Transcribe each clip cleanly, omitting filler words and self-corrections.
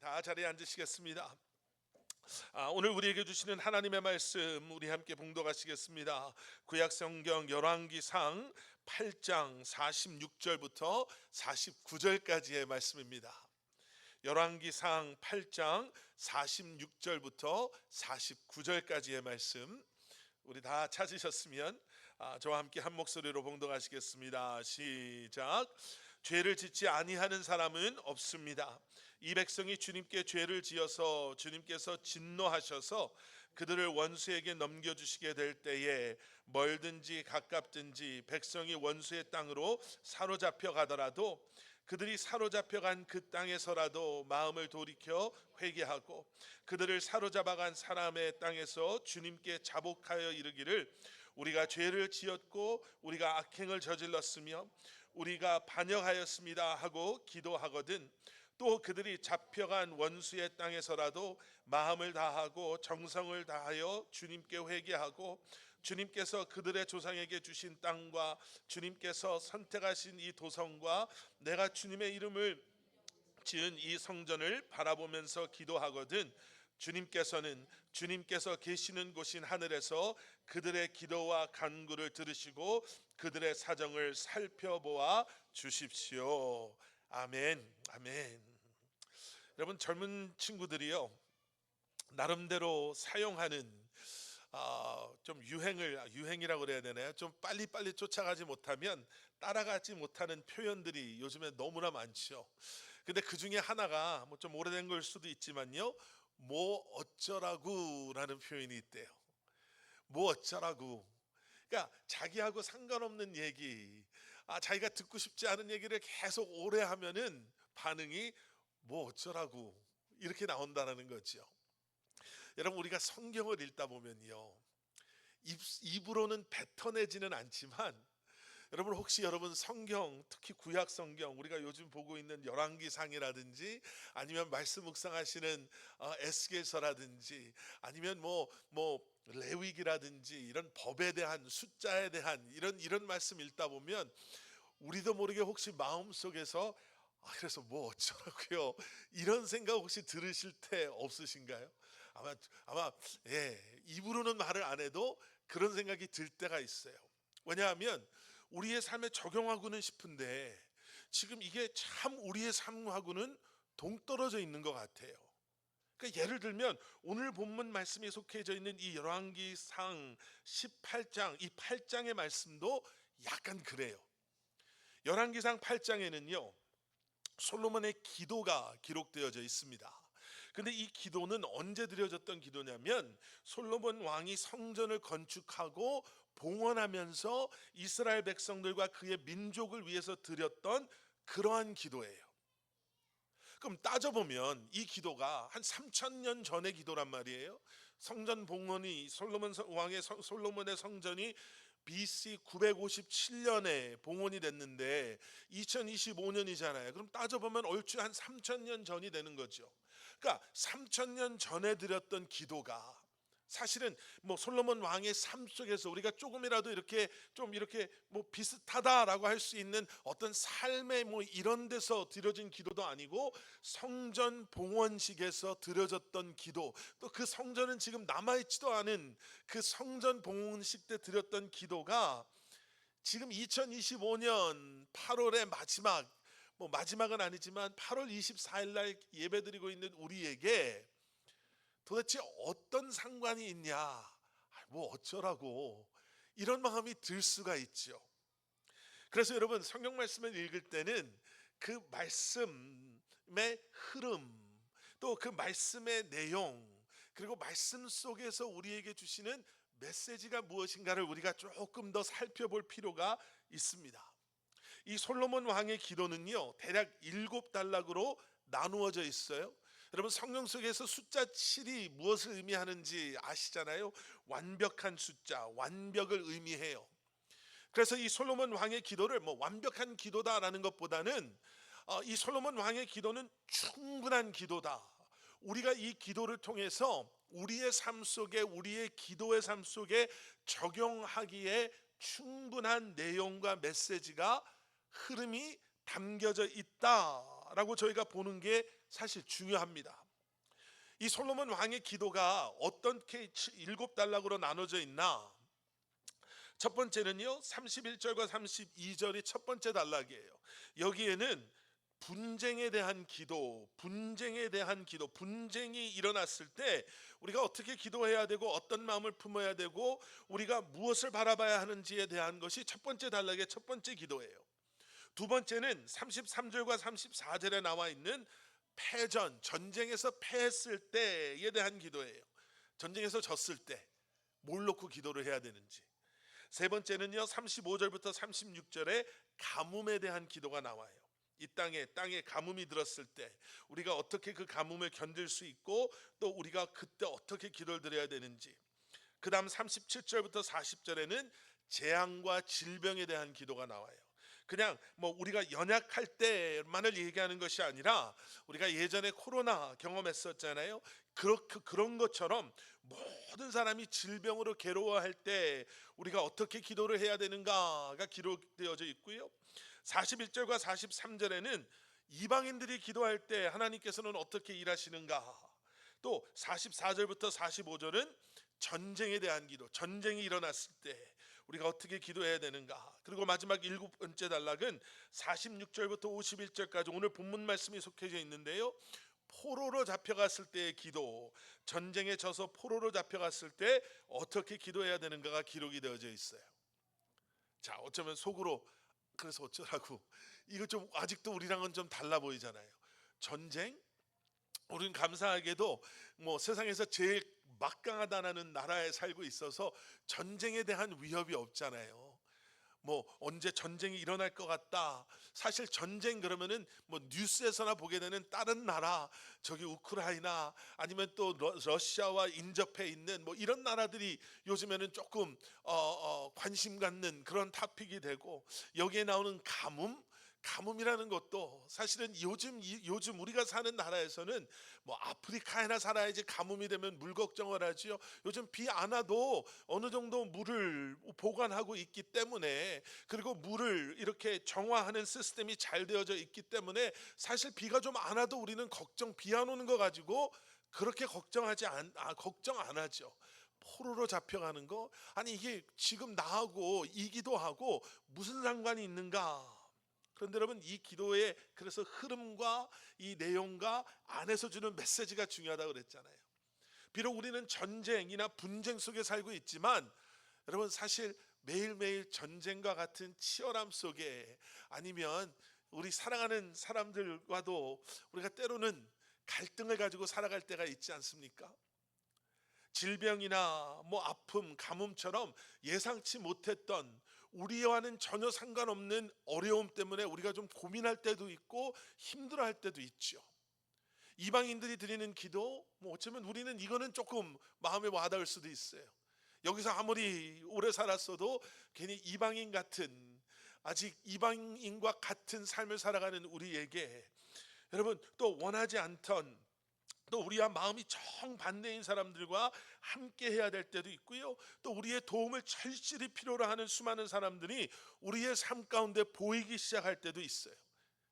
다 자리에 앉으시겠습니다. 오늘 우리에게 주시는 하나님의 말씀 우리 함께 봉독하시겠습니다. 구약성경 열왕기상 8장 46절부터 49절까지의 말씀입니다. 열왕기상 8장 46절부터 49절까지의 말씀 우리 다 찾으셨으면 저와 함께 한 목소리로 봉독하시겠습니다. 시작. 죄를 짓지 아니하는 사람은 없습니다. 이 백성이 주님께 죄를 지어서 주님께서 진노하셔서 그들을 원수에게 넘겨주시게 될 때에 멀든지 가깝든지 백성이 원수의 땅으로 사로잡혀 가더라도 그들이 사로잡혀간 그 땅에서라도 마음을 돌이켜 회개하고 그들을 사로잡아간 사람의 땅에서 주님께 자복하여 이르기를 우리가 죄를 지었고 우리가 악행을 저질렀으며 우리가 반역하였습니다 하고 기도하거든 또 그들이 잡혀간 원수의 땅에서라도 마음을 다하고 정성을 다하여 주님께 회개하고 주님께서 그들의 조상에게 주신 땅과 주님께서 선택하신 이 도성과 내가 주님의 이름을 지은 이 성전을 바라보면서 기도하거든 주님께서 계시는 곳인 하늘에서 그들의 기도와 간구를 들으시고 그들의 사정을 살펴보아 주십시오. 아멘. 아멘. 여러분, 젊은 친구들이요 나름대로 사용하는 좀 유행이라고 그래야 되나요? 좀 빨리빨리 쫓아가지 못하면 따라가지 못하는 표현들이 요즘에 너무나 많죠. 근데 그 중에 하나가 뭐 좀 오래된 걸 수도 있지만요, 뭐 어쩌라고라는 표현이 있대요. 뭐 어쩌라고. 그러니까 자기하고 상관없는 얘기, 자기가 듣고 싶지 않은 얘기를 계속 오래 하면은 반응이 뭐 어쩌라고 이렇게 나온다는 거죠. 여러분, 우리가 성경을 읽다 보면요, 입으로는 뱉어내지는 않지만 여러분, 혹시 여러분 성경, 특히 구약 성경, 우리가 요즘 보고 있는 열왕기상이라든지 아니면 말씀 묵상하시는 에스겔서라든지 아니면 뭐 레위기라든지 이런 법에 대한, 숫자에 대한 이런 말씀 읽다 보면 우리도 모르게 혹시 마음속에서 그래서 뭐 어쩌라고요, 이런 생각 혹시 들으실 때 없으신가요? 아마 입으로는 말을 안 해도 그런 생각이 들 때가 있어요. 왜냐하면 우리의 삶에 적용하고는 싶은데 지금 이게 참 우리의 삶하고는 동떨어져 있는 것 같아요. 그러니까 예를 들면 오늘 본문 말씀에 속해져 있는 이 열왕기상 18장, 이 8장의 말씀도 약간 그래요. 열왕기상 8장에는요 솔로몬의 기도가 기록되어져 있습니다. 근데 이 기도는 언제 드려졌던 기도냐면 솔로몬 왕이 성전을 건축하고 봉헌하면서 이스라엘 백성들과 그의 민족을 위해서 드렸던 그러한 기도예요. 그럼 따져보면 이 기도가 한 3000년 전의 기도란 말이에요. 성전 봉헌이 솔로몬의 성전이 BC 957년에 봉헌이 됐는데 2025년이잖아요. 그럼 따져보면 얼추 한 3000년 전이 되는 거죠. 그러니까 3000년 전에 드렸던 기도가 사실은 뭐 솔로몬 왕의 삶 속에서 우리가 조금이라도 이렇게 뭐 비슷하다라고 할 수 있는 어떤 삶의 뭐 이런 데서 드려진 기도도 아니고 성전 봉헌식에서 드려졌던 기도, 또 그 성전은 지금 남아있지도 않은 그 성전 봉헌식 때 드렸던 기도가 지금 2025년 8월의 마지막은 아니지만 8월 24일 날 예배드리고 있는 우리에게 도대체 어떤 상관이 있냐, 뭐 어쩌라고 이런 마음이 들 수가 있죠. 그래서 여러분, 성경 말씀을 읽을 때는 그 말씀의 흐름, 또 그 말씀의 내용, 그리고 말씀 속에서 우리에게 주시는 메시지가 무엇인가를 우리가 조금 더 살펴볼 필요가 있습니다. 이 솔로몬 왕의 기도는요 대략 7단락으로 나누어져 있어요. 여러분, 성경 속에서 숫자 7이 무엇을 의미하는지 아시잖아요. 완벽한 숫자, 완벽을 의미해요. 그래서 이 솔로몬 왕의 기도를 뭐 완벽한 기도다라는 것보다는 이 솔로몬 왕의 기도는 충분한 기도다. 우리가 이 기도를 통해서 우리의 삶 속에, 우리의 기도의 삶 속에 적용하기에 충분한 내용과 메시지가, 흐름이 담겨져 있다라고 저희가 보는 게 사실 중요합니다. 이 솔로몬 왕의 기도가 어떻게 7단락으로 나눠져 있나? 첫 번째는요, 31절과 32절이 첫 번째 단락이에요. 여기에는 분쟁에 대한 기도, 분쟁이 일어났을 때 우리가 어떻게 기도해야 되고 어떤 마음을 품어야 되고 우리가 무엇을 바라봐야 하는지에 대한 것이 첫 번째 단락의 첫 번째 기도예요. 두 번째는 33절과 34절에 나와 있는 패전, 전쟁에서 패했을 때에 대한 기도예요. 전쟁에서 졌을 때 뭘 놓고 기도를 해야 되는지. 세 번째는요, 35절부터 36절에 가뭄에 대한 기도가 나와요. 이 땅에 가뭄이 들었을 때 우리가 어떻게 그 가뭄을 견딜 수 있고 또 우리가 그때 어떻게 기도를 드려야 되는지. 그 다음 37절부터 40절에는 재앙과 질병에 대한 기도가 나와요. 그냥 우리가 연약할 때만을 얘기하는 것이 아니라 우리가 예전에 코로나 경험했었잖아요. 그런 것처럼 모든 사람이 질병으로 괴로워할 때 우리가 어떻게 기도를 해야 되는가가 기록되어져 있고요. 41절과 43절에는 이방인들이 기도할 때 하나님께서는 어떻게 일하시는가. 또 44절부터 45절은 전쟁에 대한 기도, 전쟁이 일어났을 때 우리가 어떻게 기도해야 되는가. 그리고 마지막 일곱 번째 단락은 46절부터 51절까지 오늘 본문 말씀이 속해져 있는데요, 포로로 잡혀갔을 때의 기도, 전쟁에 져서 포로로 잡혀갔을 때 어떻게 기도해야 되는가가 기록이 되어져 있어요. 자, 어쩌면 속으로 그래서 어쩌라고, 이거 좀 아직도 우리랑은 좀 달라 보이잖아요. 전쟁? 우리는 감사하게도 세상에서 제일 막강하다는 나라에 살고 있어서 전쟁에 대한 위협이 없잖아요. 언제 전쟁이 일어날 것 같다. 사실 전쟁 그러면은 뉴스에서나 보게 되는 다른 나라, 저기 우크라이나 아니면 또 러시아와 인접해 있는 이런 나라들이 요즘에는 조금 관심 갖는 그런 토픽이 되고, 여기에 나오는 가뭄이라는 것도 사실은 요즘 우리가 사는 나라에서는 아프리카에나 살아야지 가뭄이 되면 물 걱정을 하지요. 요즘 비 안 와도 어느 정도 물을 보관하고 있기 때문에, 그리고 물을 이렇게 정화하는 시스템이 잘 되어져 있기 때문에 사실 비가 좀 안 와도 우리는 비 안 오는 거 가지고 그렇게 걱정 안 하죠. 포로로 잡혀가는 거, 아니 이게 지금 나하고 이 기도하고 무슨 상관이 있는가? 그런데 여러분, 이 기도의 그래서 흐름과 이 내용과 안에서 주는 메시지가 중요하다고 그랬잖아요. 비록 우리는 전쟁이나 분쟁 속에 살고 있지만 여러분, 사실 매일매일 전쟁과 같은 치열함 속에, 아니면 우리 사랑하는 사람들과도 우리가 때로는 갈등을 가지고 살아갈 때가 있지 않습니까? 질병이나 아픔, 가뭄처럼 예상치 못했던 우리와는 전혀 상관없는 어려움 때문에 우리가 좀 고민할 때도 있고 힘들어할 때도 있죠. 이방인들이 드리는 기도, 어쩌면 우리는 이거는 조금 마음에 와닿을 수도 있어요. 여기서 아무리 오래 살았어도 괜히 아직 이방인과 같은 삶을 살아가는 우리에게, 여러분, 또 원하지 않던, 또 우리와 마음이 정반대인 사람들과 함께 해야 될 때도 있고요. 또 우리의 도움을 절실히 필요로 하는 수많은 사람들이 우리의 삶 가운데 보이기 시작할 때도 있어요.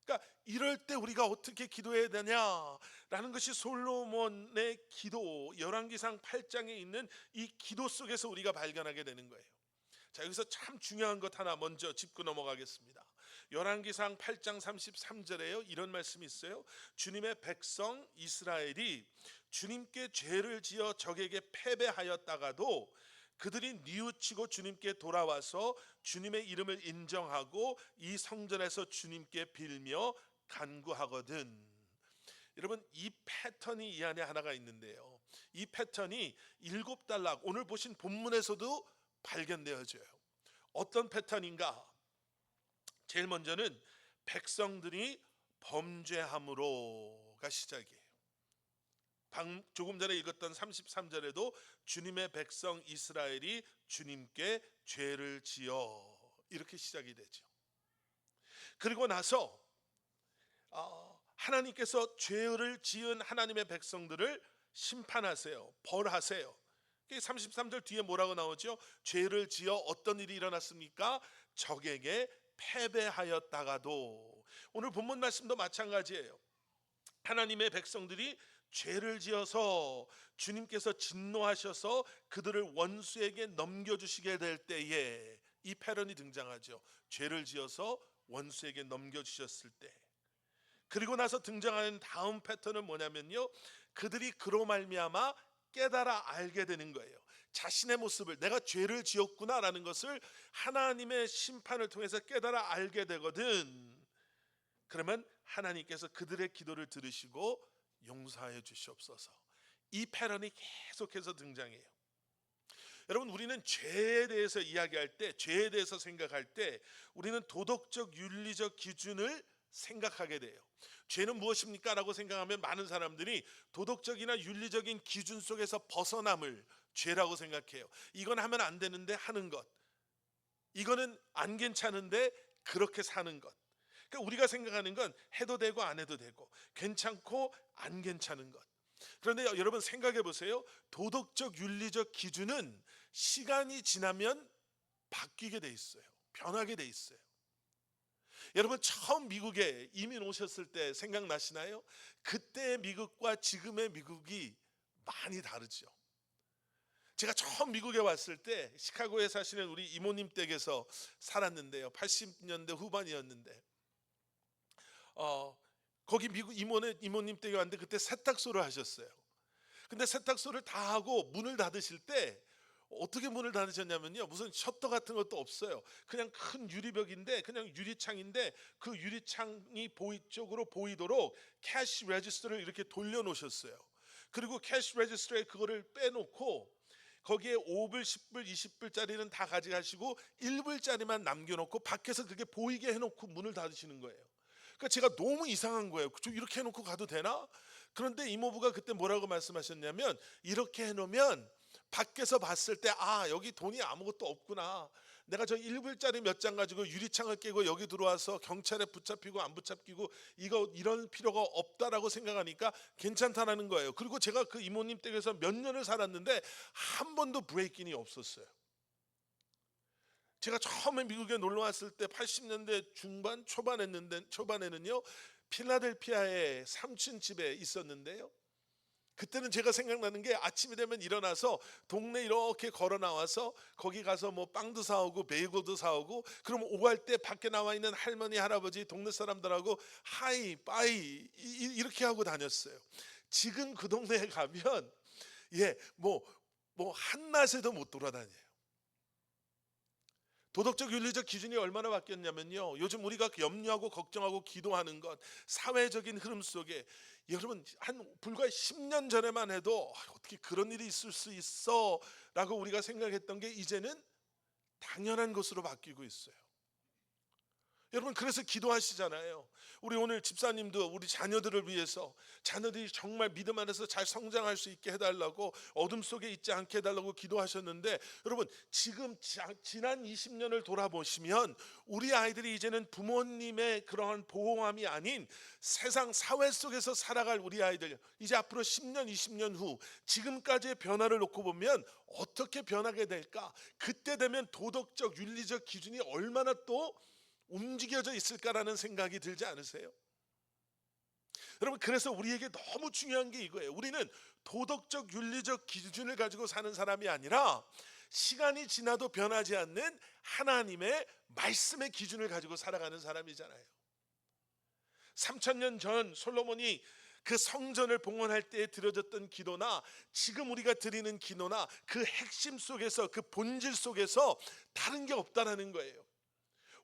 그러니까 이럴 때 우리가 어떻게 기도해야 되냐라는 것이 솔로몬의 기도, 열왕기상 8장에 있는 이 기도 속에서 우리가 발견하게 되는 거예요. 자, 여기서 참 중요한 것 하나 먼저 짚고 넘어가겠습니다. 열왕기상 8장 33절에요, 이런 말씀이 있어요. 주님의 백성 이스라엘이 주님께 죄를 지어 적에게 패배하였다가도 그들이 뉘우치고 주님께 돌아와서 주님의 이름을 인정하고 이 성전에서 주님께 빌며 간구하거든. 여러분, 이 패턴이 이 안에 하나가 있는데요, 이 패턴이 7단락 오늘 보신 본문에서도 발견되어져요. 어떤 패턴인가? 제일 먼저는 백성들이 범죄함으로가 시작이에요. 조금 전에 읽었던 33절에도 주님의 백성 이스라엘이 주님께 죄를 지어, 이렇게 시작이 되죠. 그리고 나서 하나님께서 죄를 지은 하나님의 백성들을 심판하세요. 벌하세요. 33절 뒤에 뭐라고 나오죠? 죄를 지어 어떤 일이 일어났습니까? 적에게 패배하였다가도. 오늘 본문 말씀도 마찬가지예요. 하나님의 백성들이 죄를 지어서 주님께서 진노하셔서 그들을 원수에게 넘겨주시게 될 때에 이 패런이 등장하죠. 죄를 지어서 원수에게 넘겨주셨을 때. 그리고 나서 등장하는 다음 패턴은 뭐냐면요, 그들이 그로 말미암아 깨달아 알게 되는 거예요. 자신의 모습을, 내가 죄를 지었구나라는 것을 하나님의 심판을 통해서 깨달아 알게 되거든. 그러면 하나님께서 그들의 기도를 들으시고 용서하여 주시옵소서. 이 패런이 계속해서 등장해요. 여러분, 우리는 죄에 대해서 이야기할 때, 죄에 대해서 생각할 때 우리는 도덕적 윤리적 기준을 생각하게 돼요. 죄는 무엇입니까? 라고 생각하면 많은 사람들이 도덕적이나 윤리적인 기준 속에서 벗어남을 죄라고 생각해요. 이건 하면 안 되는데 하는 것, 이거는 안 괜찮은데 그렇게 사는 것. 그러니까 우리가 생각하는 건 해도 되고 안 해도 되고, 괜찮고 안 괜찮은 것. 그런데 여러분 생각해 보세요. 도덕적 윤리적 기준은 시간이 지나면 바뀌게 돼 있어요. 변하게 돼 있어요. 여러분 처음 미국에 이민 오셨을 때 생각나시나요? 그때의 미국과 지금의 미국이 많이 다르죠. 제가 처음 미국에 왔을 때 시카고에 사시는 우리 이모님 댁에서 살았는데요. 80년대 후반이었는데 거기 미국 이모님 댁에 왔는데 그때 세탁소를 하셨어요. 근데 세탁소를 다 하고 문을 닫으실 때 어떻게 문을 닫으셨냐면요, 무슨 셔터 같은 것도 없어요. 그냥 큰 유리벽인데, 그냥 유리창인데 그 유리창이 쪽으로 보이도록 캐시 레지스터를 이렇게 돌려놓으셨어요. 그리고 캐시 레지스터에 그거를 빼놓고 거기에 5불, 10불, 20불짜리는 다 가져가시고 1불짜리만 남겨놓고 밖에서 그게 보이게 해놓고 문을 닫으시는 거예요. 그러니까 제가 너무 이상한 거예요. 저 이렇게 해놓고 가도 되나? 그런데 이모부가 그때 뭐라고 말씀하셨냐면, 이렇게 해놓으면 밖에서 봤을 때 여기 돈이 아무것도 없구나, 내가 저 1불짜리 몇 장 가지고 유리창을 깨고 여기 들어와서 경찰에 붙잡히고 안 붙잡히고 이런 필요가 없다라고 생각하니까 괜찮다라는 거예요. 그리고 제가 그 이모님 댁에서 몇 년을 살았는데 한 번도 브레이크인이 없었어요. 제가 처음에 미국에 놀러 왔을 때 80년대 중반 초반에는요 필라델피아의 삼촌 집에 있었는데요. 그때는 제가 생각나는 게 아침이 되면 일어나서 동네 이렇게 걸어 나와서 거기 가서 뭐 빵도 사오고 베이글도 사오고, 그럼 오갈 때 밖에 나와 있는 할머니 할아버지 동네 사람들하고 하이 빠이 이렇게 하고 다녔어요. 지금 그 동네에 가면 뭐 한낮에도 못 돌아다녀요. 도덕적 윤리적 기준이 얼마나 바뀌었냐면요, 요즘 우리가 염려하고 걱정하고 기도하는 것, 사회적인 흐름 속에, 여러분 한 불과 10년 전에만 해도 어떻게 그런 일이 있을 수 있어 라고 우리가 생각했던 게 이제는 당연한 것으로 바뀌고 있어요. 여러분 그래서 기도하시잖아요. 우리 오늘 집사님도 우리 자녀들을 위해서, 자녀들이 정말 믿음 안에서 잘 성장할 수 있게 해달라고, 어둠 속에 있지 않게 해달라고 기도하셨는데, 여러분 지금 지난 20년을 돌아보시면 우리 아이들이 이제는 부모님의 그러한 보호함이 아닌 세상 사회 속에서 살아갈 우리 아이들, 이제 앞으로 10년 20년 후 지금까지의 변화를 놓고 보면 어떻게 변하게 될까? 그때 되면 도덕적 윤리적 기준이 얼마나 또 움직여져 있을까라는 생각이 들지 않으세요? 여러분 그래서 우리에게 너무 중요한 게 이거예요. 우리는 도덕적 윤리적 기준을 가지고 사는 사람이 아니라 시간이 지나도 변하지 않는 하나님의 말씀의 기준을 가지고 살아가는 사람이잖아요. 3000년 전 솔로몬이 그 성전을 봉헌할 때에 드려졌던 기도나 지금 우리가 드리는 기도나 그 핵심 속에서, 그 본질 속에서 다른 게 없다라는 거예요.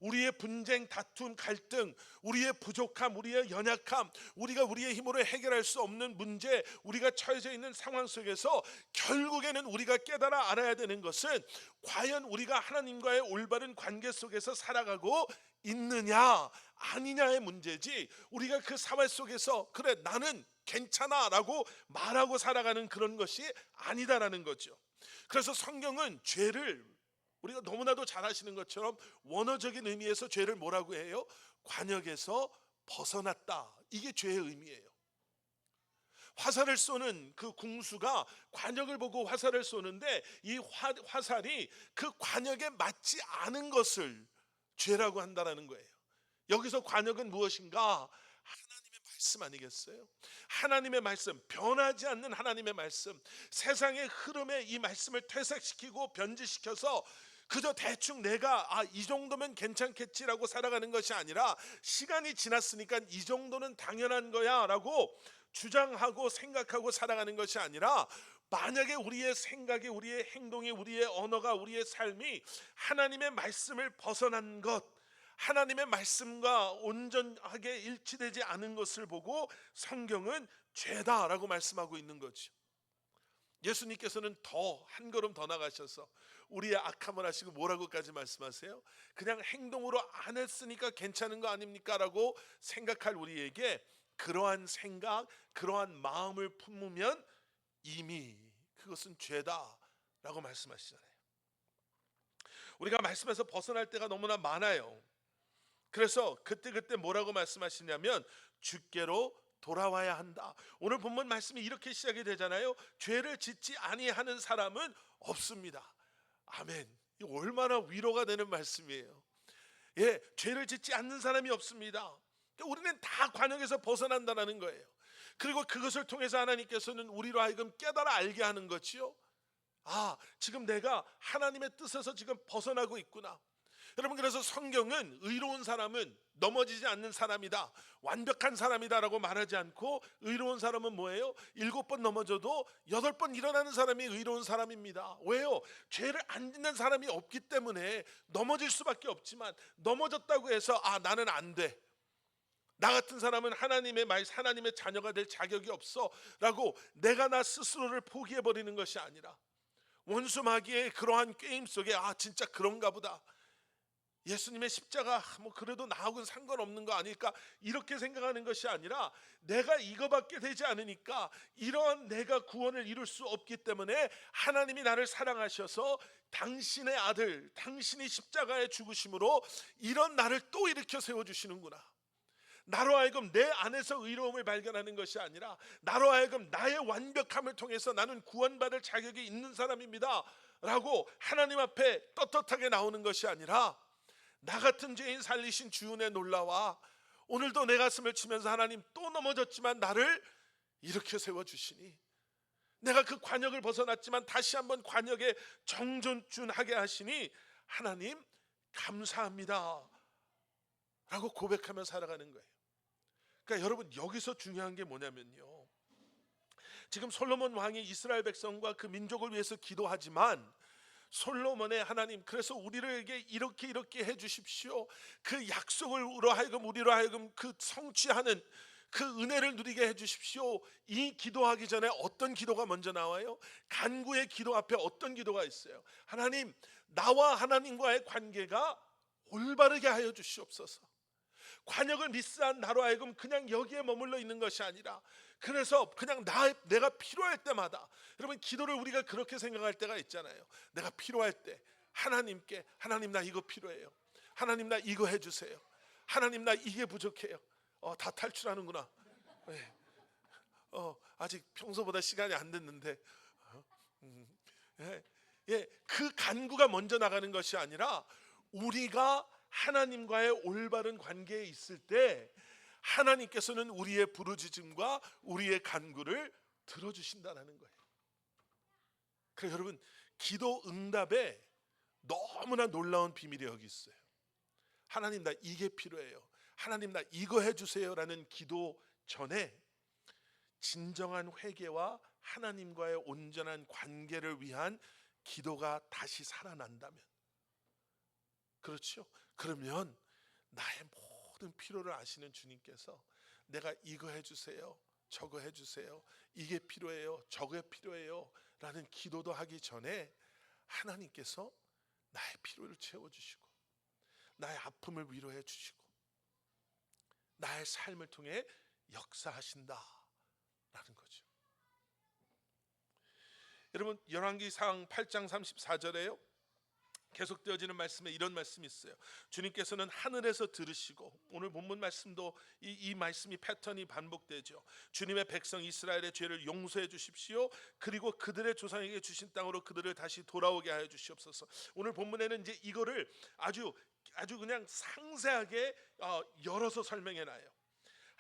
우리의 분쟁, 다툼, 갈등, 우리의 부족함, 우리의 연약함, 우리가 우리의 힘으로 해결할 수 없는 문제, 우리가 처해져 있는 상황 속에서 결국에는 우리가 깨달아 알아야 되는 것은 과연 우리가 하나님과의 올바른 관계 속에서 살아가고 있느냐 아니냐의 문제지, 우리가 그 사회 속에서 그래 나는 괜찮아 라고 말하고 살아가는 그런 것이 아니다라는 거죠. 그래서 성경은 죄를, 우리가 너무나도 잘 아시는 것처럼 원어적인 의미에서 죄를 뭐라고 해요? 관역에서 벗어났다. 이게 죄의 의미예요. 화살을 쏘는 그 궁수가 관역을 보고 화살을 쏘는데 이 화살이 그 관역에 맞지 않은 것을 죄라고 한다는 거예요. 여기서 관역은 무엇인가? 하나님의 말씀 아니겠어요? 하나님의 말씀, 변하지 않는 하나님의 말씀, 세상의 흐름에 이 말씀을 퇴색시키고 변질시켜서 그저 대충 내가 이 정도면 괜찮겠지라고 살아가는 것이 아니라, 시간이 지났으니까 이 정도는 당연한 거야 라고 주장하고 생각하고 살아가는 것이 아니라, 만약에 우리의 생각이, 우리의 행동이, 우리의 언어가, 우리의 삶이 하나님의 말씀을 벗어난 것, 하나님의 말씀과 온전하게 일치되지 않은 것을 보고 성경은 죄다라고 말씀하고 있는 거죠. 예수님께서는 더 한 걸음 더 나가셔서 우리의 악함을 하시고 뭐라고까지 말씀하세요? 그냥 행동으로 안 했으니까 괜찮은 거 아닙니까? 라고 생각할 우리에게 그러한 생각, 그러한 마음을 품으면 이미 그것은 죄다라고 말씀하시잖아요. 우리가 말씀에서 벗어날 때가 너무나 많아요. 그래서 그때 뭐라고 말씀하시냐면 주께로 돌아와야 한다. 오늘 본문 말씀이 이렇게 시작이 되잖아요. 죄를 짓지 아니하는 사람은 없습니다. 아멘. 이 얼마나 위로가 되는 말씀이에요. 예, 죄를 짓지 않는 사람이 없습니다. 우리는 다 관역에서 벗어난다는 거예요. 그리고 그것을 통해서 하나님께서는 우리로 하여금 깨달아 알게 하는 거지요. 지금 내가 하나님의 뜻에서 지금 벗어나고 있구나. 여러분, 그래서 성경은 의로운 사람은 넘어지지 않는 사람이다, 완벽한 사람이다라고 말하지 않고, 의로운 사람은 뭐예요? 7번 넘어져도 8번 일어나는 사람이 의로운 사람입니다. 왜요? 죄를 안 짓는 사람이 없기 때문에 넘어질 수밖에 없지만, 넘어졌다고 해서 나는 안 돼, 나 같은 사람은 하나님의 자녀가 될 자격이 없어 라고 내가 나 스스로를 포기해버리는 것이 아니라, 원수 마귀의 그러한 게임 속에 진짜 그런가 보다, 예수님의 십자가 그래도 나하고는 상관없는 거 아닐까, 이렇게 생각하는 것이 아니라, 내가 이거밖에 되지 않으니까, 이러한 내가 구원을 이룰 수 없기 때문에 하나님이 나를 사랑하셔서 당신의 아들, 당신이 십자가에 죽으심으로 이런 나를 또 일으켜 세워주시는구나. 나로 하여금 내 안에서 의로움을 발견하는 것이 아니라, 나로 하여금 나의 완벽함을 통해서 나는 구원받을 자격이 있는 사람입니다 라고 하나님 앞에 떳떳하게 나오는 것이 아니라, 나 같은 죄인 살리신 주은혜 놀라와 오늘도 내 가슴을 치면서, 하나님 또 넘어졌지만 나를 일으켜 세워주시니, 내가 그 관역을 벗어났지만 다시 한번 관역에 정존하게 하시니 하나님 감사합니다 라고 고백하며 살아가는 거예요. 그러니까 여러분, 여기서 중요한 게 뭐냐면요, 지금 솔로몬 왕이 이스라엘 백성과 그 민족을 위해서 기도하지만, 솔로몬의 하나님, 그래서 우리에게 이렇게 해주십시오, 그 약속을 우리로 하여금 그 성취하는 그 은혜를 누리게 해주십시오, 이 기도하기 전에 어떤 기도가 먼저 나와요? 간구의 기도 앞에 어떤 기도가 있어요? 하나님, 나와 하나님과의 관계가 올바르게 하여 주시옵소서. 관역을 미스한 나로 하여금 그냥 여기에 머물러 있는 것이 아니라, 그래서 그냥 내가 필요할 때마다, 여러분, 기도를 우리가 그렇게 생각할 때가 있잖아요. 내가 필요할 때 하나님께, 하나님 나 이거 필요해요, 하나님 나 이거 해주세요, 하나님 나 이게 부족해요. 다 탈출하는구나. 네. 아직 평소보다 시간이 안 됐는데, 그 간구가 먼저 나가는 것이 아니라, 우리가 하나님과의 올바른 관계에 있을 때 하나님께서는 우리의 부르짖음과 우리의 간구를 들어주신다는 거예요. 그래서 여러분, 기도 응답에 너무나 놀라운 비밀이 여기 있어요. 하나님 나 이게 필요해요, 하나님 나 이거 해주세요 라는 기도 전에 진정한 회개와 하나님과의 온전한 관계를 위한 기도가 다시 살아난다면, 그렇죠? 그러면 나의 모든 필요를 아시는 주님께서 내가 이거 해주세요, 저거 해주세요, 이게 필요해요, 저게 필요해요 라는 기도도 하기 전에 하나님께서 나의 필요를 채워주시고, 나의 아픔을 위로해 주시고, 나의 삶을 통해 역사하신다 라는 거죠. 여러분, 열왕기상 8장 34절에요 계속되어지는 말씀에 이런 말씀이 있어요. 주님께서는 하늘에서 들으시고, 오늘 본문 말씀도 이 말씀이 패턴이 반복되죠. 주님의 백성 이스라엘의 죄를 용서해 주십시오, 그리고 그들의 조상에게 주신 땅으로 그들을 다시 돌아오게 하여 주시옵소서. 오늘 본문에는 이제 이거를 아주 그냥 상세하게 열어서 설명해 놔요.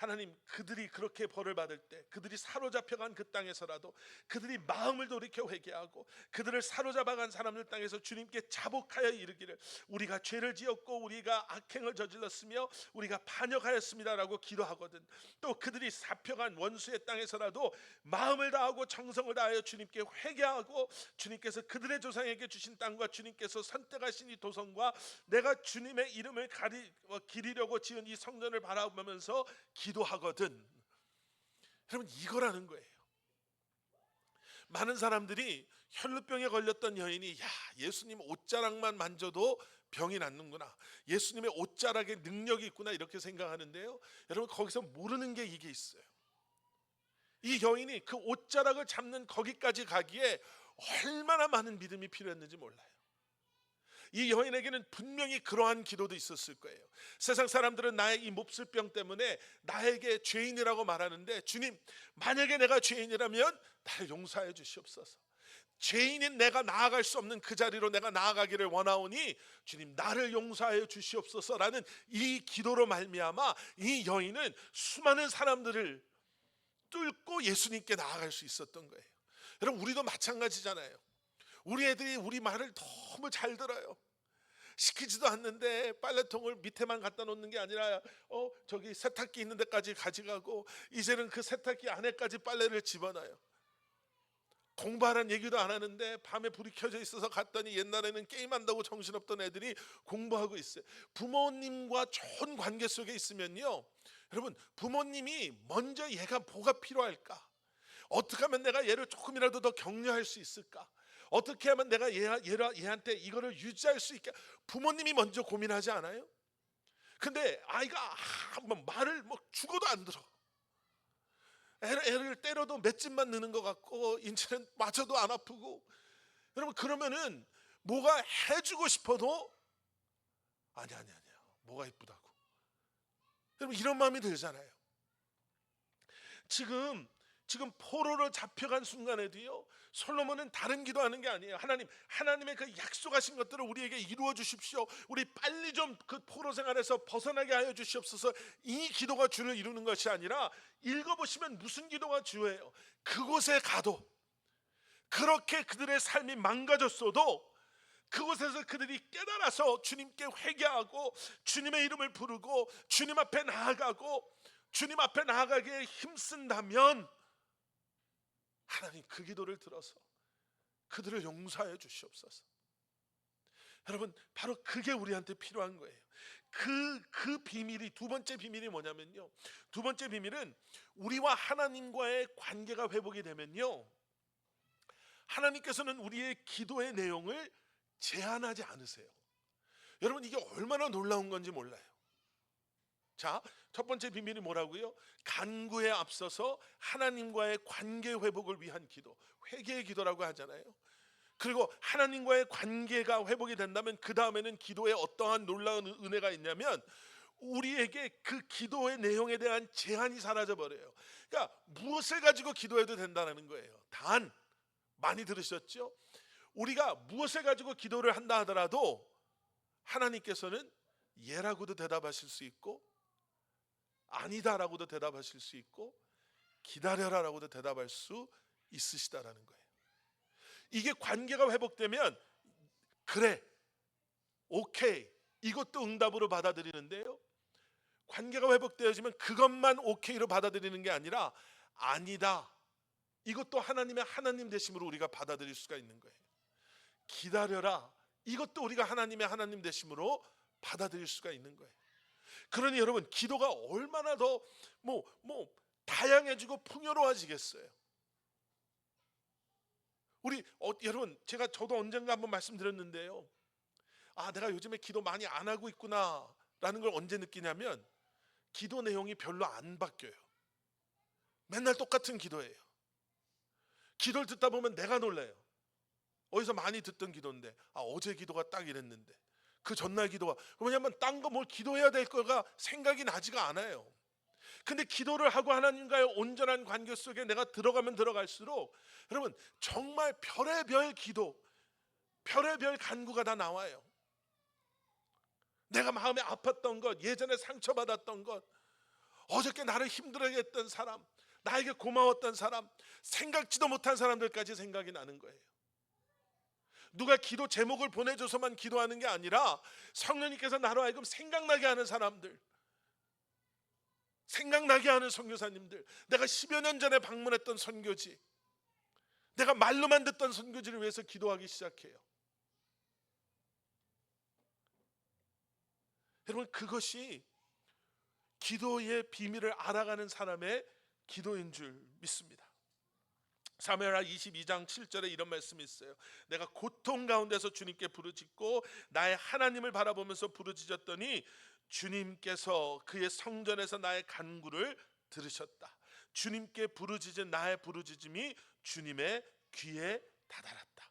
하나님, 그들이 그렇게 벌을 받을 때, 그들이 사로잡혀간 그 땅에서라도 그들이 마음을 돌이켜 회개하고 그들을 사로잡아간 사람들 땅에서 주님께 자복하여 이르기를, 우리가 죄를 지었고 우리가 악행을 저질렀으며 우리가 반역하였습니다라고 기도하거든. 또 그들이 잡혀간 원수의 땅에서라도 마음을 다하고 정성을 다하여 주님께 회개하고, 주님께서 그들의 조상에게 주신 땅과 주님께서 선택하신 이 도성과 내가 주님의 이름을 기리려고 지은 이 성전을 바라보면서 기도하거든. 여러분, 이거라는 거예요. 많은 사람들이 혈루병에 걸렸던 여인이, 야, 예수님 옷자락만 만져도 병이 낫는구나, 예수님의 옷자락에 능력이 있구나, 이렇게 생각하는데요, 여러분, 거기서 모르는 게 이게 있어요. 이 여인이 그 옷자락을 잡는 거기까지 가기에 얼마나 많은 믿음이 필요했는지 몰라요. 이 여인에게는 분명히 그러한 기도도 있었을 거예요. 세상 사람들은 나의 이 몹쓸병 때문에 나에게 죄인이라고 말하는데, 주님, 만약에 내가 죄인이라면 나를 용서해 주시옵소서. 죄인인 내가 나아갈 수 없는 그 자리로 내가 나아가기를 원하오니 주님, 나를 용서하여 주시옵소서라는 이 기도로 말미암아 이 여인은 수많은 사람들을 뚫고 예수님께 나아갈 수 있었던 거예요. 여러분, 우리도 마찬가지잖아요. 우리 애들이 우리 말을 너무 잘 들어요. 시키지도 않는데 빨래통을 밑에만 갖다 놓는 게 아니라 저기 세탁기 있는 데까지 가져가고, 이제는 그 세탁기 안에까지 빨래를 집어넣어요. 공부하라는 얘기도 안 하는데 밤에 불이 켜져 있어서 갔더니 옛날에는 게임한다고 정신없던 애들이 공부하고 있어요. 부모님과 좋은 관계 속에 있으면요, 여러분, 부모님이 먼저 얘가 뭐가 필요할까, 어떻게 하면 내가 얘를 조금이라도 더 격려할 수 있을까, 어떻게 하면 내가 얘한테 이거를 유지할 수 있게, 부모님이 먼저 고민하지 않아요? 근데 아이가 말을 죽어도 안 들어. 애를 때려도 맷집만 느는 것 같고 인체는 맞아도 안 아프고. 여러분, 그러면은 뭐가 해주고 싶어도 아니야 뭐가 이쁘다고. 여러분, 이런 마음이 들잖아요. 지금 포로로 잡혀간 순간에도요, 솔로몬은 다른 기도하는 게 아니에요. 하나님의 그 약속하신 것들을 우리에게 이루어 주십시오, 우리 빨리 좀 그 포로 생활에서 벗어나게 하여 주시옵소서, 이 기도가 주를 이루는 것이 아니라, 읽어보시면 무슨 기도가 주예요? 그곳에 가도, 그렇게 그들의 삶이 망가졌어도 그곳에서 그들이 깨달아서 주님께 회개하고 주님의 이름을 부르고 주님 앞에 나아가고 주님 앞에 나아가기에 힘쓴다면, 하나님 그 기도를 들어서 그들을 용서하여 주시옵소서. 여러분, 바로 그게 우리한테 필요한 거예요. 그 비밀이, 두 번째 비밀이 뭐냐면요, 두 번째 비밀은 우리와 하나님과의 관계가 회복이 되면요, 하나님께서는 우리의 기도의 내용을 제한하지 않으세요. 여러분, 이게 얼마나 놀라운 건지 몰라요. 자, 첫 번째 비밀이 뭐라고요? 간구에 앞서서 하나님과의 관계 회복을 위한 기도, 회개의 기도라고 하잖아요. 그리고 하나님과의 관계가 회복이 된다면 그 다음에는 기도에 어떠한 놀라운 은혜가 있냐면, 우리에게 그 기도의 내용에 대한 제한이 사라져 버려요. 그러니까 무엇을 가지고 기도해도 된다는 거예요. 단, 많이 들으셨죠? 우리가 무엇을 가지고 기도를 한다 하더라도 하나님께서는 예라고도 대답하실 수 있고, 아니다라고도 대답하실 수 있고, 기다려라라고도 대답할 수 있으시다라는 거예요. 이게 관계가 회복되면, 그래, 오케이, 이것도 응답으로 받아들이는데요, 관계가 회복되어지면 그것만 오케이로 받아들이는 게 아니라, 아니다, 이것도 하나님의 하나님 되심으로 우리가 받아들일 수가 있는 거예요. 기다려라, 이것도 우리가 하나님의 하나님 되심으로 받아들일 수가 있는 거예요. 그러니 여러분, 기도가 얼마나 더 다양해지고 풍요로워지겠어요. 여러분, 저도 언젠가 한번 말씀드렸는데요, 내가 요즘에 기도 많이 안 하고 있구나 라는 걸 언제 느끼냐면, 기도 내용이 별로 안 바뀌어요. 맨날 똑같은 기도예요. 기도를 듣다 보면 내가 놀라요. 어디서 많이 듣던 기도인데, 어제 기도가 딱 이랬는데, 그 전날 기도가, 왜냐면 딴 거 뭘 기도해야 될 거가 생각이 나지가 않아요. 근데 기도를 하고 하나님과의 온전한 관계 속에 내가 들어가면 들어갈수록, 여러분, 정말 별의별 기도, 별의별 간구가 다 나와요. 내가 마음에 아팠던 것, 예전에 상처받았던 것, 어저께 나를 힘들게 했던 사람, 나에게 고마웠던 사람, 생각지도 못한 사람들까지 생각이 나는 거예요. 누가 기도 제목을 보내줘서만 기도하는 게 아니라 성령님께서 나로 하여금 생각나게 하는 사람들, 생각나게 하는 선교사님들, 내가 10여 년 전에 방문했던 선교지, 내가 말로만 듣던 선교지를 위해서 기도하기 시작해요. 여러분, 그것이 기도의 비밀을 알아가는 사람의 기도인 줄 믿습니다. 사무엘하 22장 7절에 이런 말씀이 있어요. 내가 고통 가운데서 주님께 부르짖고 나의 하나님을 바라보면서 부르짖었더니 주님께서 그의 성전에서 나의 간구를 들으셨다. 주님께 부르짖은 나의 부르짖음이 주님의 귀에 다다랐다.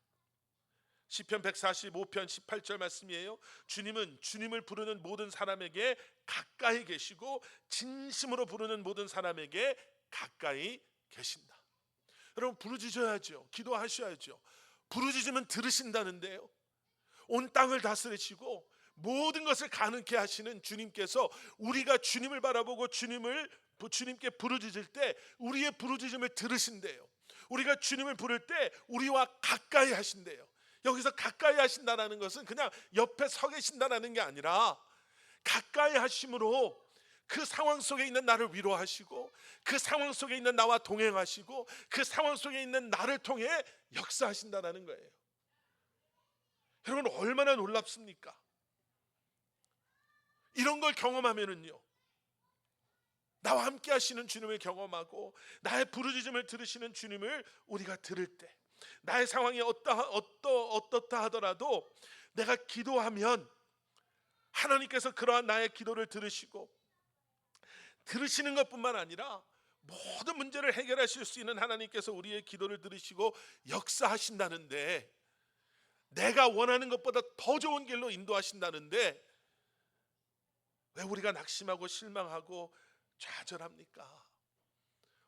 시편 145편 18절 말씀이에요. 주님은 주님을 부르는 모든 사람에게 가까이 계시고 진심으로 부르는 모든 사람에게 가까이 계신다. 여러분, 부르짖어야죠. 기도하셔야죠. 부르짖으면 들으신다는데요. 온 땅을 다스리시고 모든 것을 가능케 하시는 주님께서 우리가 주님을 바라보고 주님께 부르짖을 때 우리의 부르짖음을 들으신대요. 우리가 주님을 부를 때 우리와 가까이 하신대요. 여기서 가까이 하신다는 것은 그냥 옆에 서 계신다는 게 아니라 가까이 하심으로 그 상황 속에 있는 나를 위로하시고 그 상황 속에 있는 나와 동행하시고 그 상황 속에 있는 나를 통해 역사하신다는 거예요. 여러분, 얼마나 놀랍습니까? 이런 걸 경험하면은요, 나와 함께 하시는 주님을 경험하고 나의 부르짖음을 들으시는 주님을 우리가 들을 때, 나의 상황이 어떻다 하더라도 내가 기도하면 하나님께서 그러한 나의 기도를 들으시는 것뿐만 아니라 모든 문제를 해결하실 수 있는 하나님께서 우리의 기도를 들으시고 역사하신다는데, 내가 원하는 것보다 더 좋은 길로 인도하신다는데 왜 우리가 낙심하고 실망하고 좌절합니까?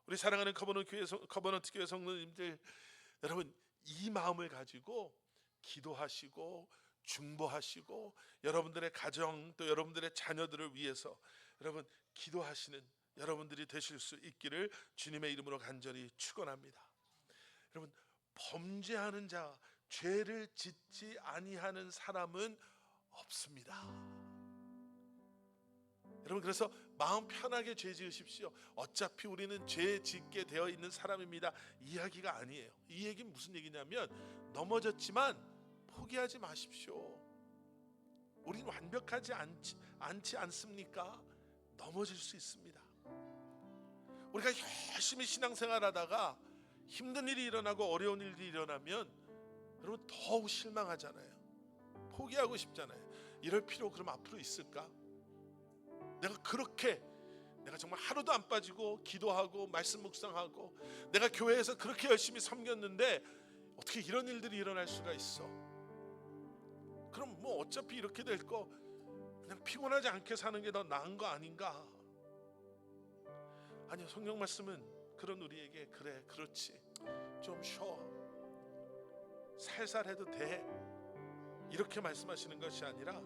우리 사랑하는 커버넌트 교회 성도님들, 여러분, 이 마음을 가지고 기도하시고 중보하시고 여러분들의 가정 또 여러분들의 자녀들을 위해서 여러분 기도하시는 여러분들이 되실 수 있기를 주님의 이름으로 간절히 축원합니다. 여러분, 범죄하는 자, 죄를 짓지 아니하는 사람은 없습니다. 여러분, 그래서 마음 편하게 죄 지으십시오. 어차피 우리는 죄 짓게 되어 있는 사람입니다. 이야기가 아니에요. 이 얘기는 무슨 얘기냐면, 넘어졌지만 포기하지 마십시오. 우리는 완벽하지 않지 않습니까? 넘어질 수 있습니다. 우리가 열심히 신앙생활하다가 힘든 일이 일어나고 어려운 일이 일어나면 여러분 더욱 실망하잖아요. 포기하고 싶잖아요. 이럴 필요 그럼 앞으로 있을까? 내가 정말 하루도 안 빠지고 기도하고 말씀 묵상하고 내가 교회에서 그렇게 열심히 섬겼는데 어떻게 이런 일들이 일어날 수가 있어? 그럼 뭐 어차피 이렇게 될 거 그냥 피곤하지 않게 사는 게 더 나은 거 아닌가? 아니요, 성경 말씀은 그런 우리에게 그래, 그렇지, 좀 쉬어, 살살 해도 돼, 이렇게 말씀하시는 것이 아니라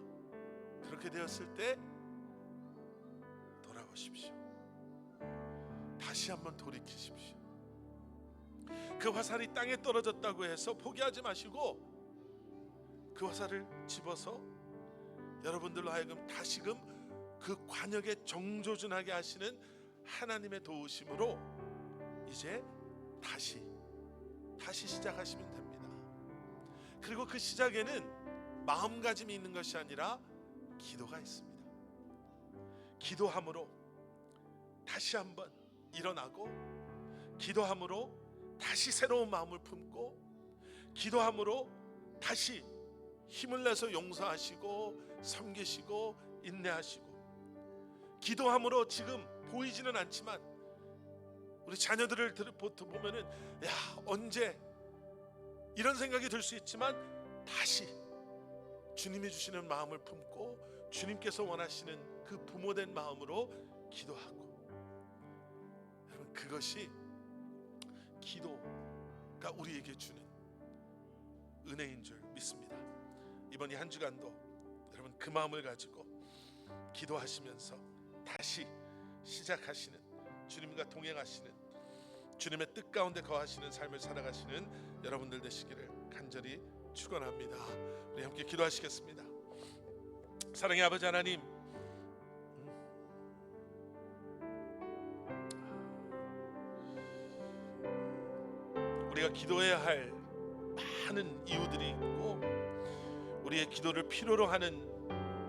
그렇게 되었을 때 돌아보십시오. 다시 한번 돌이키십시오. 그 화살이 땅에 떨어졌다고 해서 포기하지 마시고 그 화살을 집어서 여러분들로 하여금 다시금 그 관역에 정조준하게 하시는 하나님의 도우심으로 이제 다시 시작하시면 됩니다. 그리고 그 시작에는 마음가짐이 있는 것이 아니라 기도가 있습니다. 기도함으로 다시 한번 일어나고, 기도함으로 다시 새로운 마음을 품고, 기도함으로 다시 힘을 내서 용서하시고 섬기시고 인내하시고, 기도함으로 지금 보이지는 않지만 우리 자녀들을 보면은 야, 언제 이런 생각이 들 수 있지만 다시 주님이 주시는 마음을 품고 주님께서 원하시는 그 부모된 마음으로 기도하고, 여러분 그것이 기도가 우리에게 주는 은혜인 줄 믿습니다. 이번 이 한 주간도 여러분 그 마음을 가지고 기도하시면서 다시 시작하시는, 주님과 동행하시는, 주님의 뜻 가운데 거하시는 삶을 살아가시는 여러분들 되시기를 간절히 축원합니다. 우리 함께 기도하시겠습니다. 사랑의 아버지 하나님, 우리가 기도해야 할 많은 이유들이 있고 우리의 기도를 필요로 하는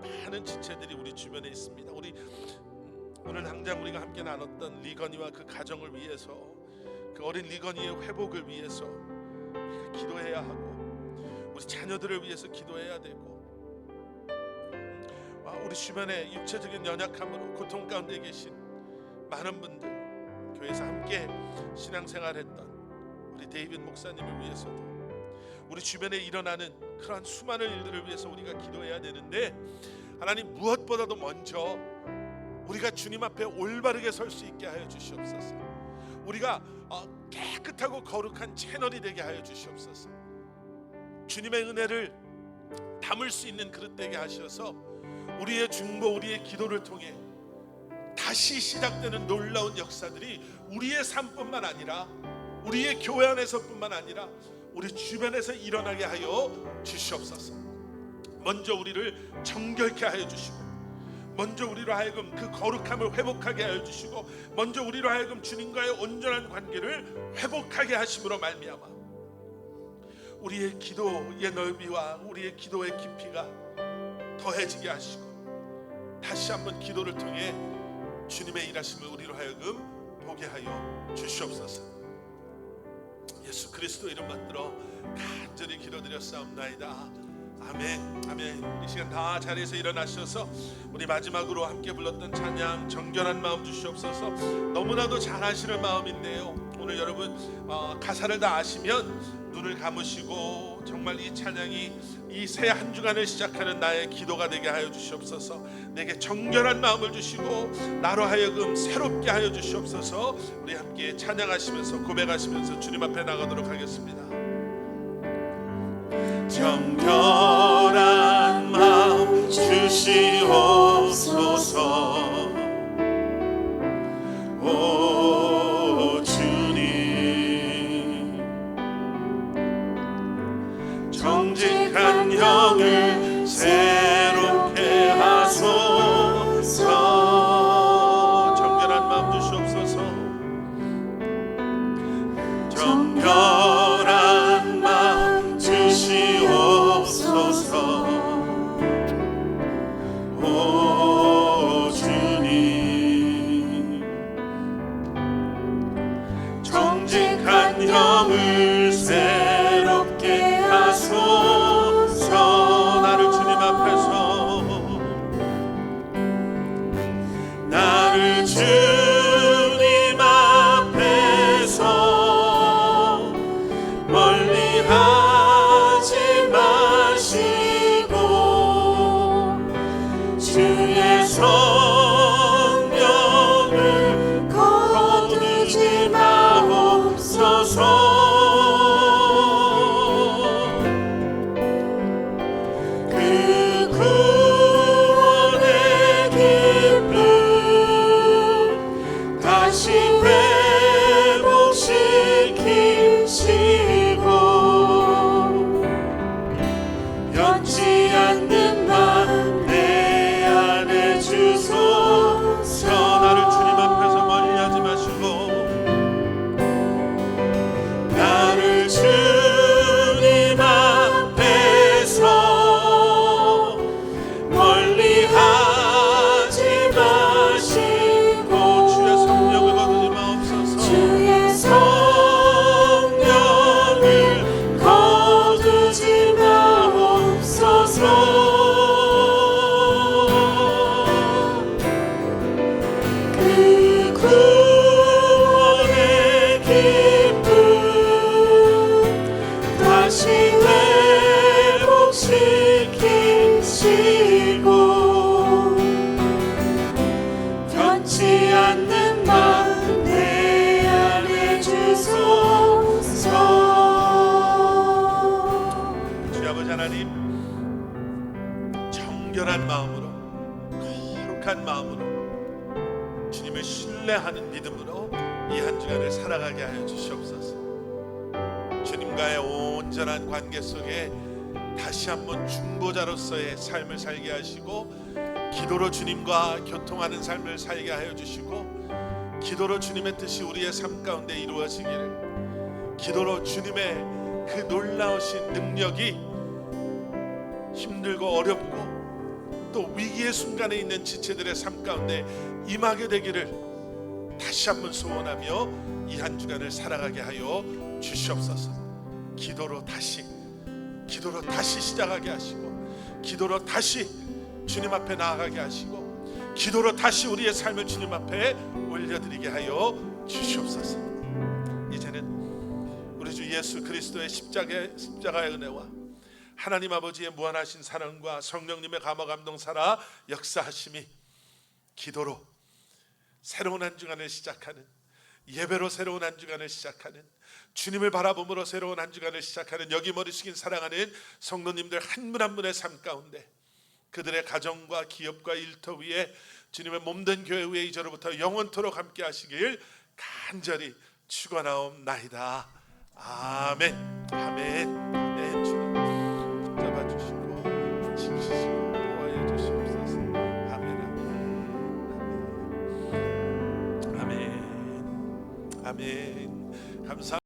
많은 지체들이 우리 주변에 있습니다. 우리 오늘 당장 우리가 함께 나눴던 리건이와 그 가정을 위해서, 그 어린 리건이의 회복을 위해서 우리가 기도해야 하고, 우리 자녀들을 위해서 기도해야 되고, 우리 주변에 육체적인 연약함으로 고통 가운데 계신 많은 분들, 교회에서 함께 신앙생활했던 우리 데이빗 목사님을 위해서도, 우리 주변에 일어나는 그러한 수많은 일들을 위해서 우리가 기도해야 되는데, 하나님 무엇보다도 먼저 우리가 주님 앞에 올바르게 설 수 있게 하여 주시옵소서. 우리가 깨끗하고 거룩한 채널이 되게 하여 주시옵소서. 주님의 은혜를 담을 수 있는 그릇 되게 하셔서 우리의 중보, 우리의 기도를 통해 다시 시작되는 놀라운 역사들이 우리의 삶뿐만 아니라, 우리의 교회 안에서뿐만 아니라 우리 주변에서 일어나게 하여 주시옵소서. 먼저 우리를 정결케 하여 주시고, 먼저 우리로 하여금 그 거룩함을 회복하게 하여 주시고, 먼저 우리로 하여금 주님과의 온전한 관계를 회복하게 하심으로 말미암아 우리의 기도의 넓이와 우리의 기도의 깊이가 더해지게 하시고, 다시 한번 기도를 통해 주님의 일하심을 우리로 하여금 보게 하여 주시옵소서. 예수 그리스도 이름 받들어 간절히 기도드렸사옵나이다. 아멘. 아멘. 이 시간 다 자리에서 일어나셔서 우리 마지막으로 함께 불렀던 찬양 정결한 마음 주시옵소서. 너무나도 잘 아시는 마음인데요, 오늘 여러분 가사를 다 아시면 눈을 감으시고 정말 이 찬양이 이 새 한 주간을 시작하는 나의 기도가 되게 하여 주시옵소서. 내게 정결한 마음을 주시고 나로 하여금 새롭게 하여 주시옵소서. 우리 함께 찬양하시면서 고백하시면서 주님 앞에 나가도록 하겠습니다. 정결한 마음 주시옵소서. 오 주님, 정직한 영을 새롭게 하소서. 정결한 마음 주시옵소서. 정결한 마음 주시옵소서. 오 주님, 정직한 영을 새롭게 하소서. 나를 주님 앞에서, 나를 주님 앞에서 멀리 하지 마시고 주의 성령을 거두지 마옵소서. 그 구원의 기쁨 다시 회복시키시고 변치 않는 맘 내 안에 주소서. 나를 주님 앞에서 멀리하지 마시고, 나를 주님 앞에서 멀리하지 마시고 주의 성령을 거두지 마옵소서. 주의 성령을 거두지 마옵소서. 그 구원의 기쁨 다시 회복시키시고 변치 않는 맘 내 안에 주소서. 주 아버지 하나님, 정결한 마음으로, 거룩한 마음으로 주님을 신뢰하는 믿음으로 이 한 주간을 살아가게 하여 주시옵소서. 주님과의 온전한 관계 속에 다시 한번 중보자로서의 삶을 살게 하시고, 기도로 주님과 교통하는 삶을 살게 하여 주시고, 기도로 주님의 뜻이 우리의 삶 가운데 이루어지기를, 기도로 주님의 그 놀라우신 능력이 힘들고 어렵고 또 위기의 순간에 있는 지체들의 삶 가운데 임하게 되기를 다시 한번 소원하며 이 한 주간을 살아가게 하여 주시옵소서. 기도로 다시 시작하게 하시고, 기도로 다시 주님 앞에 나아가게 하시고, 기도로 다시 우리의 삶을 주님 앞에 올려드리게 하여 주시옵소서. 이제는 우리 주 예수 그리스도의 십자가의 은혜와 하나님 아버지의 무한하신 사랑과 성령님의 감화 감동 살아 역사하심이, 기도로 새로운 한 주간을 시작하는, 예배로 새로운 한 주간을 시작하는, 주님을 바라봄으로 새로운 한 주간을 시작하는 여기 머리 숙인 사랑하는 성도님들 한 분 한 분의 삶 가운데, 그들의 가정과 기업과 일터 위에 주님의 몸된 교회 위에 이제로부터 영원토록 함께 하시길 간절히 축원하옵나이다. 아멘. 아멘. 아멘. 주님 잡아주시고 지키시고 보호하여 주시옵소서. 아멘. 아멘. 아멘. 아멘. 감사합니다.